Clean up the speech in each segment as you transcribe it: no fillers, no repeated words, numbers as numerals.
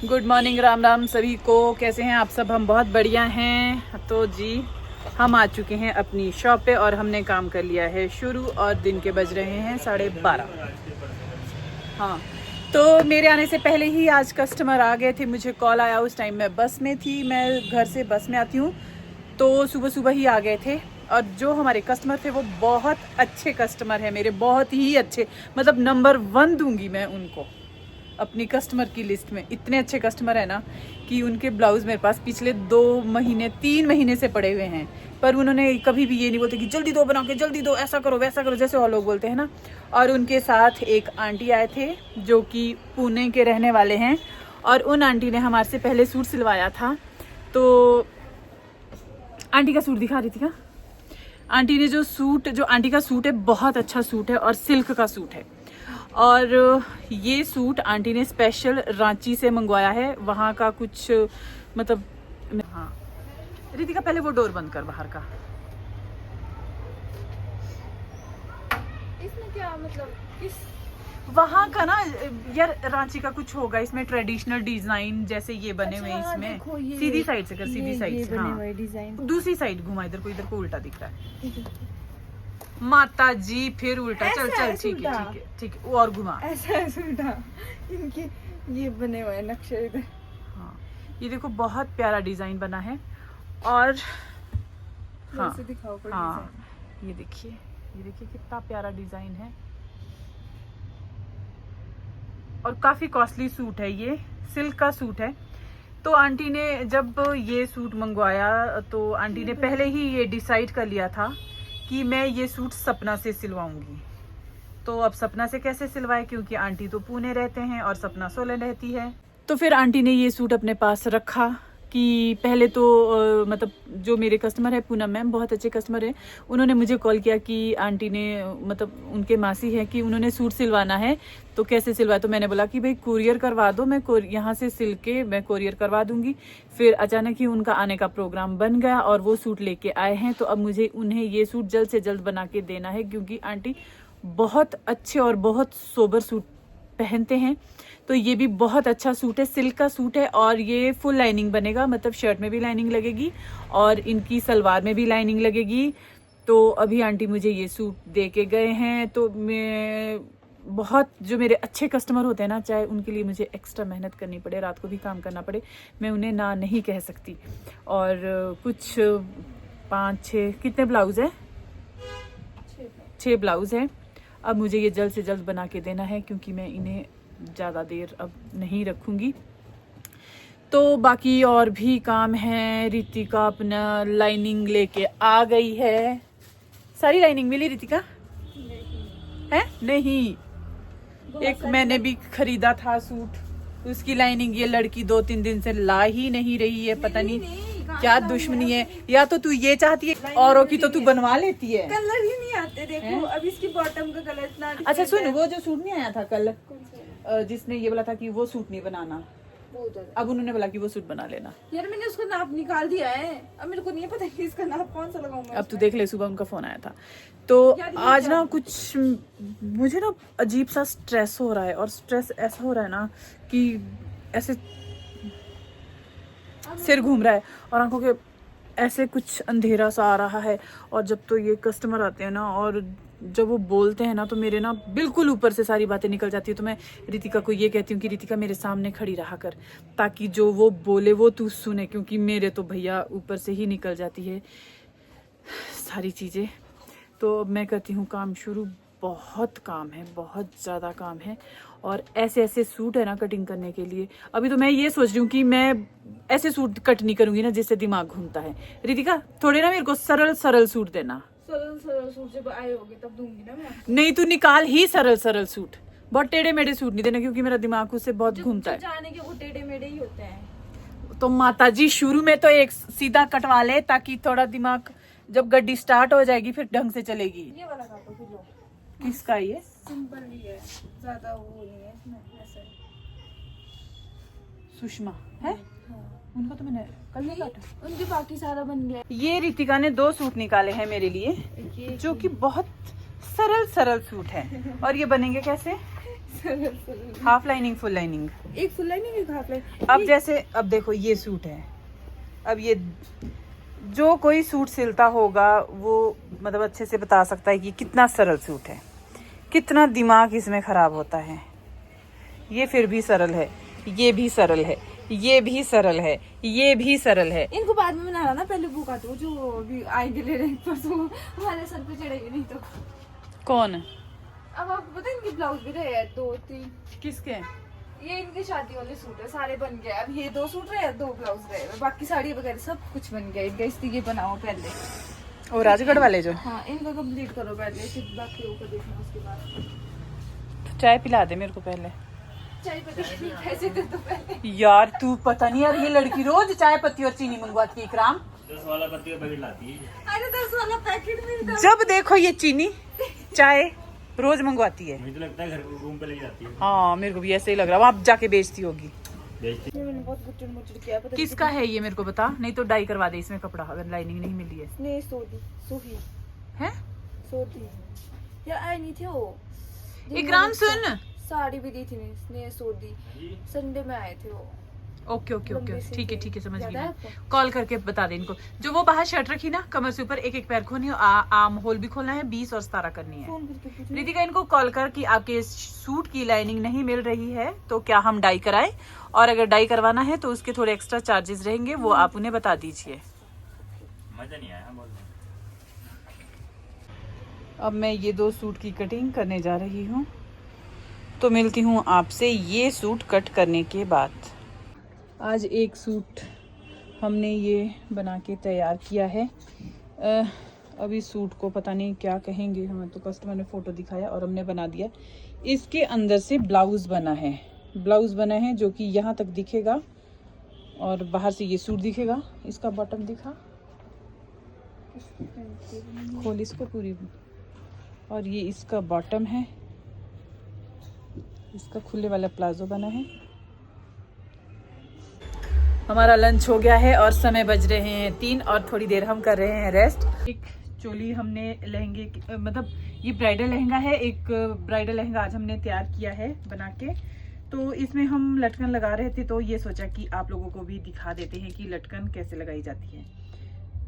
Good morning, Ram Ram सभी को। कैसे हैं आप सब? हम बहुत बढ़िया हैं। तो जी हम आ चुके हैं अपनी शॉप पे और हमने काम कर लिया है शुरू और दिन के बज रहे हैं 12:30। हाँ, तो मेरे आने से पहले ही आज कस्टमर आ गए थे। मुझे कॉल आया, उस टाइम मैं बस में थी। मैं घर से बस में आती हूँ तो सुबह सुबह ही आ गए थे। और जो हमारे कस्टमर थे वो बहुत अच्छे कस्टमर हैं मेरे, बहुत ही अच्छे, मतलब नंबर 1 दूंगी मैं उनको अपनी कस्टमर की लिस्ट में। इतने अच्छे कस्टमर है ना कि उनके ब्लाउज मेरे पास पिछले 3 महीने से पड़े हुए हैं, पर उन्होंने कभी भी ये नहीं बोलते कि जल्दी दो बना के, जल्दी दो, ऐसा करो वैसा करो, जैसे और लोग बोलते हैं ना। और उनके साथ एक आंटी आए थे जो कि पुणे के रहने वाले हैं, और उन आंटी ने हमारे से पहले सूट सिलवाया था। तो आंटी का सूट दिखा रही थी क्या? आंटी ने जो आंटी का सूट है बहुत अच्छा सूट है और सिल्क का सूट है। और ये सूट आंटी ने स्पेशल रांची से मंगवाया है, वहाँ का कुछ मतलब। हाँ रितिका, पहले वो डोर बंद कर बाहर का। इसमें क्या मतलब वहाँ का ना यार, रांची का कुछ होगा इसमें, ट्रेडिशनल डिजाइन जैसे ये बने हुए अच्छा, इसमें। देखो ये सीधी साइड से कर, सीधी साइड से। हाँ, डिजाइन दूसरी साइड घुमा, इधर को उल्टा दिख रहा है। माता जी फिर उल्टा। चल चल, ठीक है ठीक है, और घुमा। ऐसा उल्टा इनके ये बने हुए हैं नक्शे इधर। हाँ, ये देखो बहुत प्यारा डिजाइन बना है। और हाँ दिखाओ कोई हाँ, ये देखिए कितना प्यारा डिजाइन है। और काफी कॉस्टली सूट है, ये सिल्क का सूट है। तो आंटी ने जब ये सूट मंगवाया तो आंटी ने पहले ही ये डिसाइड कर लिया था कि मैं ये सूट सपना से सिलवाऊंगी। तो अब सपना से कैसे सिलवाए, क्योंकि आंटी तो पुणे रहते हैं और सपना सोलन रहती है। तो फिर आंटी ने ये सूट अपने पास रखा कि पहले तो मतलब जो मेरे कस्टमर है पूनम मैम, बहुत अच्छे कस्टमर है, उन्होंने मुझे कॉल किया कि आंटी ने मतलब उनके मासी है कि उन्होंने सूट सिलवाना है तो कैसे सिलवाए। तो मैंने बोला कि भाई कुरियर करवा दो, मैं यहाँ से सिल के मैं कुरियर करवा दूंगी। फिर अचानक ही उनका आने का प्रोग्राम बन गया और वो सूट लेके आए हैं। तो अब मुझे उन्हें ये सूट जल्द से जल्द बना के देना है, क्योंकि आंटी बहुत अच्छे और बहुत सोबर सूट पहनते हैं। तो ये भी बहुत अच्छा सूट है, सिल्क का सूट है और ये फुल लाइनिंग बनेगा, मतलब शर्ट में भी लाइनिंग लगेगी और इनकी सलवार में भी लाइनिंग लगेगी। तो अभी आंटी मुझे ये सूट दे के गए हैं। तो मैं बहुत, जो मेरे अच्छे कस्टमर होते हैं ना, चाहे उनके लिए मुझे एक्स्ट्रा मेहनत करनी पड़े, रात को भी काम करना पड़े, मैं उन्हें ना नहीं कह सकती। और कुछ 5-6 कितने ब्लाउज है? 6 ब्लाउज है। अब मुझे ये जल्द से जल्द बना के देना है, क्योंकि मैं इन्हें ज़्यादा देर अब नहीं रखूँगी। तो बाकी और भी काम है। रितिका अपना लाइनिंग लेके आ गई है। सारी लाइनिंग मिली रितिका? है नहीं, एक मैंने भी खरीदा था सूट, उसकी लाइनिंग ये लड़की 2-3 दिन से ला ही नहीं रही है। पता नहीं क्या दुश्मनी है, या तो तू ये चाहती है औरों की तो तू बनवा लेती है। कलर ही नहीं आते, देखो अब इसकी बॉटम का कलर इतना। अच्छा सुन, वो जो सूट नहीं आया था कल, जिसने ये बोला था कि वो सूट नहीं बनाना, अब उन्होंने बोला कि वो सूट बना लेना। यार मैंने उसका नाप निकाल दिया है, अब मेरे को नहीं पता कि इसका नाप कौन सा लगाऊंगा। अब तू देख ले, सुबह उनका फोन आया था। तो आज ना कुछ मुझे ना अजीब सा स्ट्रेस हो रहा है, और स्ट्रेस ऐसा हो रहा है ना कि ऐसे सिर घूम रहा है और आंखों के ऐसे कुछ अंधेरा सा आ रहा है। और जब तो ये कस्टमर आते हैं ना और जब वो बोलते हैं ना, तो मेरे ना बिल्कुल ऊपर से सारी बातें निकल जाती है। तो मैं रितिका को ये कहती हूँ कि रितिका मेरे सामने खड़ी रहा कर, ताकि जो वो बोले वो तू सुने, क्योंकि मेरे तो भैया ऊपर से ही निकल जाती है सारी चीज़ें। तो मैं करती हूँ काम शुरू। बहुत काम है, बहुत ज़्यादा काम है, और ऐसे ऐसे सूट है ना कटिंग करने के लिए। अभी तो मैं ये सोच रही हूँ कि मैं ऐसे सूट कट नहीं करूँगी ना जिससे दिमाग घूमता है। रितिका थोड़े ना मेरे को सरल सरल सूट देना। सरल सूट जब आए होगे तब दूंगी ना मैं। नहीं, तू निकाल ही सरल सरल सूट, बहुत टेढ़े मेढ़े सूट नहीं देना, क्योंकि मेरा दिमाग उससे बहुत घूमता है। जाने के वो टेढ़े मेढ़े ही होते हैं। तो माता जी शुरू में तो एक सीधा कटवा ले, ताकि थोड़ा दिमाग, जब गड्डी स्टार्ट हो जाएगी फिर ढंग से चलेगी। ये वाला काटो फिर लो। किसका ये? सिंपल ही है, ज्यादा वो नहीं है इसमें, ऐसे। सुषमा है? उनका तो मैंने कल नहीं काटा। उनके बाकी सारा बन गया। ये रितिका ने 2 सूट निकाले हैं मेरे लिए, जो कि बहुत सरल सरल सूट है। और ये बनेंगे कैसे? हाफ लाइनिंग फुल लाइनिंग, एक फुल लाइनिंग एक हाफ लाइनिंग। अब जैसे अब देखो ये सूट है, अब ये जो कोई सूट सिलता होगा वो मतलब अच्छे से बता सकता है कि कितना सरल सूट है, कितना दिमाग इसमें खराब होता है। ये फिर भी सरल है, ये भी सरल है, ये भी सरल है, ये भी सरल है। इनको बाद में बनाना ना, पहले वो काटो जो अभी आएंगे ले रहे परसों हमारे सर पे चढ़ेगी नहीं तो। कौन? अब आपको पता है इनके ब्लाउज भी रहे हैं 2-3। किसके? ये इनके शादी वाले सूट है, सारे बन गए। अब ये 2 सूट रहे, 2 ब्लाउज रहे, बाकी साड़ी वगैरह सब कुछ बन गया इनका। इसलिए ये बनाओ पहले। और राजगढ़ वाले जो? हाँ, इनको कंप्लीट करो पहले, फिर बाकी ऊपर देखना उसके बाद। तो चाय पिला दे मेरे को पहले। चाय पत्ती पैसे दे दो पहले। यार तू पता नहीं यार, ये लड़की रोज चाय पत्ती और चीनी मंगवाती है। इकराम 10 वाला पत्ती का पैकेट लाती है। अरे 10 वाला पैकेट मिलता है। जब देखो ये चीनी चाय रोज मंगवाती है। मुझे तो लगता है घर को रूम पे ले जाती है। हाँ मेरे को भी ऐसे ही लग रहा है, वहाँ जाके बेचती होगी। बेचती मैंने बहुत गुच्चड़ मुच्चड़ किया, पता किसका है ये मेरे को बता, नहीं तो डाई करवा दे इसमें कपड़ा, अगर लाइनिंग नहीं मिली है। नहीं सोही हैं? सोती यार आई नहीं थे वो। इकराम सुन। साड़ी भी दी थी ने सोती, संडे में आए थे वो। ओके ओके ओके, ठीक है ठीक है, समझ याद है गई। आपको? कॉल करके बता दे इनको। जो वो बाहर शर्ट रखी ना कमर से ऊपर, एक एक पैर खोलनी है, आर्म होल भी खोलना है, 20 और 17 करनी है। फोन करके पूछो। रितिका इनको कॉल कर कि आपके सूट की लाइनिंग नहीं मिल रही है तो क्या हम डाई कराएं, और अगर डाई करवाना है तो उसके थोड़े एक्स्ट्रा चार्जेस रहेंगे, वो आप उन्हें बता दीजिए। मजा नहीं आया बोल। अब मैं ये 2 सूट की कटिंग करने जा रही हूँ, तो मिलती हूँ आपसे ये सूट कट करने के बाद। आज एक सूट हमने ये बना के तैयार किया है। अभी सूट को पता नहीं क्या कहेंगे, हमें तो कस्टमर ने फ़ोटो दिखाया और हमने बना दिया। इसके अंदर से ब्लाउज़ बना है, ब्लाउज़ बना है जो कि यहाँ तक दिखेगा और बाहर से ये सूट दिखेगा। इसका बॉटम दिखा, खोल इसको पूरी, और ये इसका बॉटम है, इसका खुले वाला प्लाजो बना है। हमारा लंच हो गया है और समय बज रहे हैं 3 और थोड़ी देर हम कर रहे हैं रेस्ट। एक चोली हमने लहंगे मतलब ये ब्राइडल लहंगा है, एक ब्राइडल लहंगा आज हमने तैयार किया है बना के। तो इसमें हम लटकन लगा रहे थे, तो ये सोचा कि आप लोगों को भी दिखा देते हैं कि लटकन कैसे लगाई जाती है।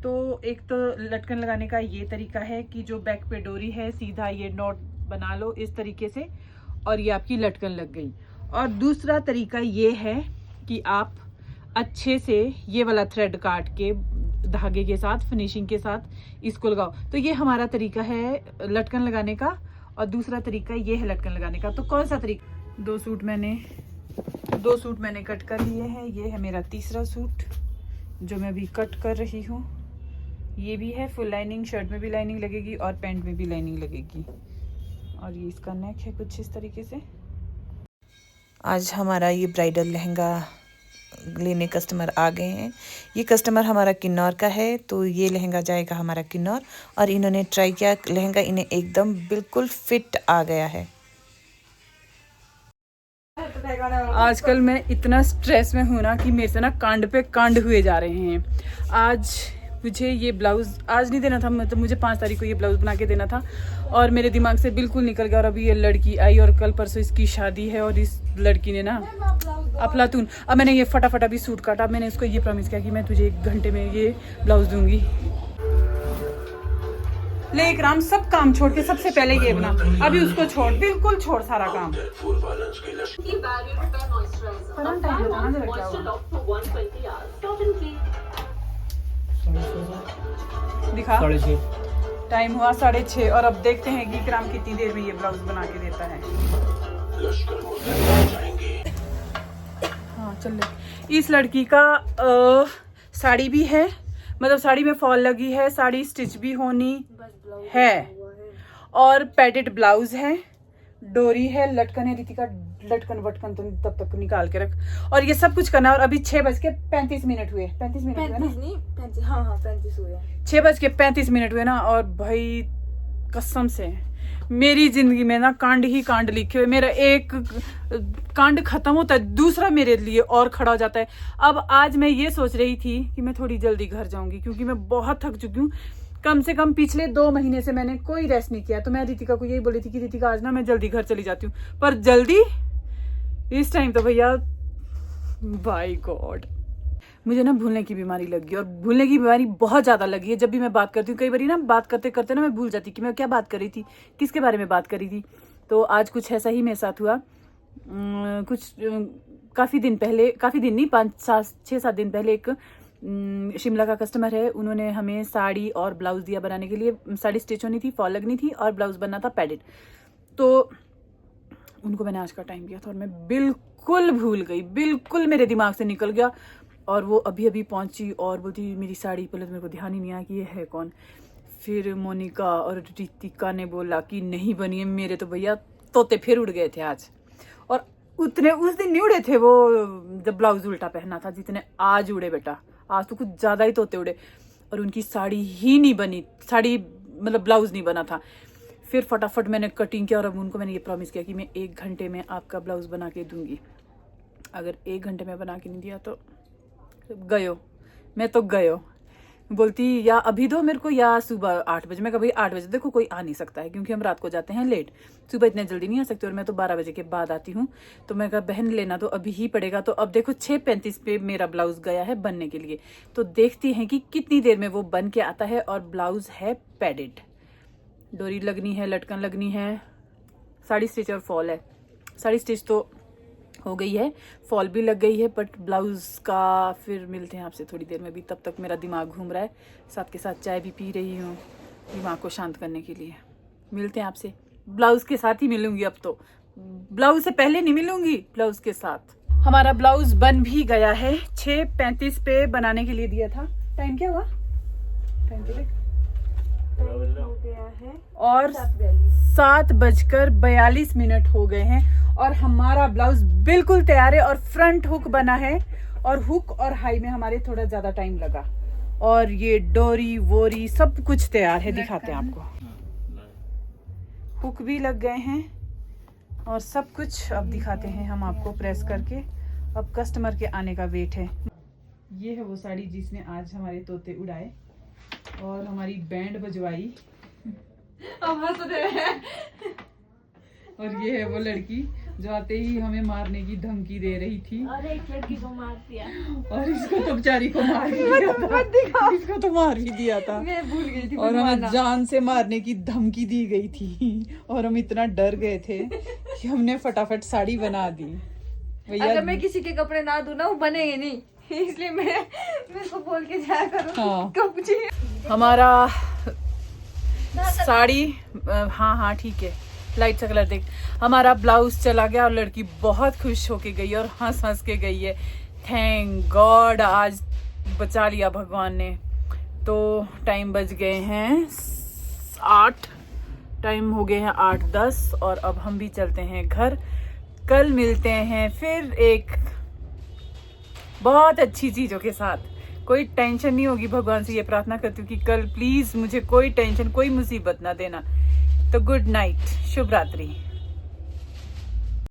तो एक तो लटकन लगाने का ये तरीका है कि जो बैक पे डोरी है सीधा ये नॉट बना लो इस तरीके से, और ये आपकी लटकन लग गई। और दूसरा तरीका ये है कि आप अच्छे से ये वाला थ्रेड काट के धागे के साथ फिनिशिंग के साथ इसको लगाओ। तो ये हमारा तरीका है लटकन लगाने का, और दूसरा तरीका ये है लटकन लगाने का। तो कौन सा तरीका? 2 सूट मैंने कट कर लिए हैं। ये है मेरा तीसरा सूट जो मैं अभी कट कर रही हूँ। ये भी है फुल लाइनिंग, शर्ट में भी लाइनिंग लगेगी और पैंट में भी लाइनिंग लगेगी। और ये इसका नेक है कुछ इस तरीके से। आज हमारा ये ब्राइडल लहंगा लेने कस्टमर आ गए हैं। ये कस्टमर हमारा किन्नौर का है, तो ये लहंगा जाएगा हमारा किन्नौर। और इन्होंने ट्राई किया लहंगा, इन्हें एकदम बिल्कुल फिट आ गया है। आजकल मैं इतना स्ट्रेस में हूँ ना कि मेरे से ना कांड पे कांड हुए जा रहे हैं। आज मुझे ये ब्लाउज़ आज नहीं देना था, मतलब मुझे 5 तारीख को ये ब्लाउज़ बना के देना था और मेरे दिमाग से बिल्कुल निकल गया। और अभी ये लड़की आई और कल परसों इसकी शादी है और इस लड़की ने ना अफलातून। अब मैंने ये फटाफट अभी सूट काटा। मैंने इसको ये प्रॉमिस किया कि मैं तुझे 1 घंटे में ये ब्लाउज़ दूंगी। ले इकराम, सब काम छोड़ के सबसे पहले ये बना, अभी उसको छोड़, बिल्कुल छोड़ सारा काम। दिखा 6:30 टाइम हुआ 6:30 और अब देखते हैं कि इकराम कितनी देर में ये ब्लाउज बना के देता है। हाँ चल ले। इस लड़की का साड़ी भी है, मतलब साड़ी में फॉल लगी है, साड़ी स्टिच भी होनी है और पैडेड ब्लाउज है, डोरी है, लटकन है। रितिका लटकन वटकन तो तब तक निकाल के रख। और ये सब कुछ करना है। और अभी 6:35 हुए। 35 मिनट हुए ना? 35 हाँ 35 हुए। 6:35 हुए ना। और भाई कसम से मेरी जिंदगी में ना कांड ही कांड लिखे हुए। मेरा एक कांड खत्म होता है, दूसरा मेरे लिए और खड़ा हो जाता है। अब आज मैं ये सोच रही थी कि मैं थोड़ी जल्दी घर जाऊंगी क्योंकि मैं बहुत थक चुकी हूँ। कम से कम पिछले 2 महीने से मैंने कोई रेस्ट नहीं किया। तो मैं रितिका को यही बोली थी कि रितिका आज ना मैं जल्दी घर चली जाती हूँ, पर जल्दी इस टाइम तो भैया बाय गॉड मुझे ना भूलने की बीमारी लगी, और भूलने की बीमारी बहुत ज्यादा लगी है। जब भी मैं बात करती हूँ, कई बार ना बात करते करते ना मैं भूल जाती कि मैं क्या बात कर रही थी, किसके बारे में बात कर रही थी। तो आज कुछ ऐसा ही मेरे साथ हुआ। काफी दिन नहीं, 5-6-7 दिन पहले एक शिमला का कस्टमर है, उन्होंने हमें साड़ी और ब्लाउज दिया बनाने के लिए। साड़ी स्टिच होनी थी, फॉल लगनी थी, और ब्लाउज बनना था पैडेड। तो उनको मैंने आज का टाइम दिया था और मैं बिल्कुल भूल गई, बिल्कुल मेरे दिमाग से निकल गया। और वो अभी अभी पहुंची और बोलती मेरी साड़ी, पहले तो मेरे को ध्यान ही नहीं आया कि ये है कौन। फिर मोनिका और रितिका ने बोला कि नहीं बनी है। मेरे तो भैया तोते फिर उड़ गए थे आज, और उतने उस दिन नहीं उड़े थे वो जब ब्लाउज उल्टा पहना था जितने आज उड़े बेटा। आज तो कुछ ज्यादा ही तोते उड़े, और उनकी साड़ी ही नहीं बनी, साड़ी मतलब ब्लाउज नहीं बना था। फिर फटाफट मैंने कटिंग किया, और अब उनको मैंने ये प्रॉमिस किया कि मैं 1 घंटे में आपका ब्लाउज बना के दूंगी। अगर 1 घंटे में बना के नहीं दिया तो गयो, मैं तो गयो। बोलती या अभी दो मेरे को, या सुबह 8 बजे। मैं कभी 8 बजे, देखो कोई आ नहीं सकता है क्योंकि हम रात को जाते हैं लेट, सुबह इतने जल्दी नहीं आ सकते, और मैं तो 12 बजे के बाद आती हूँ। तो मैं कहा बहन लेना तो अभी ही पड़ेगा। तो अब देखो 6:35 पे मेरा ब्लाउज गया है बनने के लिए। तो देखती हैं कि कितनी देर में वो बन के आता है। और ब्लाउज है पैडेड, डोरी लगनी है, लटकन लगनी है, साड़ी स्टिच और फॉल है। साड़ी स्टिच तो हो गई है, फॉल भी लग गई है, बट ब्लाउज का फिर मिलते हैं आपसे थोड़ी देर में भी। तब तक मेरा दिमाग घूम रहा है, साथ के साथ चाय भी पी रही हूँ दिमाग को शांत करने के लिए। मिलते हैं आपसे, ब्लाउज के साथ ही मिलूंगी। अब तो ब्लाउज से पहले नहीं मिलूंगी, ब्लाउज के साथ। हमारा ब्लाउज बन भी गया है, 6:35 पे बनाने के लिए दिया था। टाइम क्या हुआ? टाइम तो देख, हो गया है और 7:42 हो गए हैं, और हमारा ब्लाउज बिल्कुल तैयार है। और फ्रंट हुक बना है, और हुक और हाई में हमारे थोड़ा ज्यादा टाइम लगा, और ये डोरी वोरी सब कुछ तैयार है। दिखाते हैं आपको, हुक भी लग गए हैं और सब कुछ अब दिखाते हैं हम आपको प्रेस करके। अब कस्टमर के आने का वेट है। ये है वो साड़ी जिसने आज हमारे तोते उड़ाए और हमारी बैंड बजवाई। और ये है वो लड़की जो आते ही हमें मारने की धमकी दे रही थी। और एक लड़की को मार दिया, और इसको तो बेचारी को मार भी दिया था। इसको तो मार भी दिया था, मैं भूल गई थी। और हमें जान से मारने की धमकी दी गई थी, और हम इतना डर गए थे कि हमने फटाफट साड़ी बना दी। अगर मैं किसी के कपड़े ना दूं ना, वो बनेंगे नहीं, इसलिए मैं इसको बोल के जाया करूँ। हाँ। कब हमारा साड़ी, हाँ ठीक है, लाइट सा कलर देख। हमारा ब्लाउज चला गया और लड़की बहुत खुश होके गई और हंस हंस के गई है। थैंक गॉड, आज बचा लिया भगवान ने। तो टाइम बज गए हैं 8, टाइम हो गए हैं 8:10, और अब हम भी चलते हैं घर। कल मिलते हैं फिर एक बहुत अच्छी चीजों के साथ। कोई टेंशन नहीं होगी, भगवान से ये प्रार्थना करती हूँ कि कल प्लीज मुझे कोई टेंशन, कोई मुसीबत ना देना। तो गुड नाइट, शुभ रात्रि।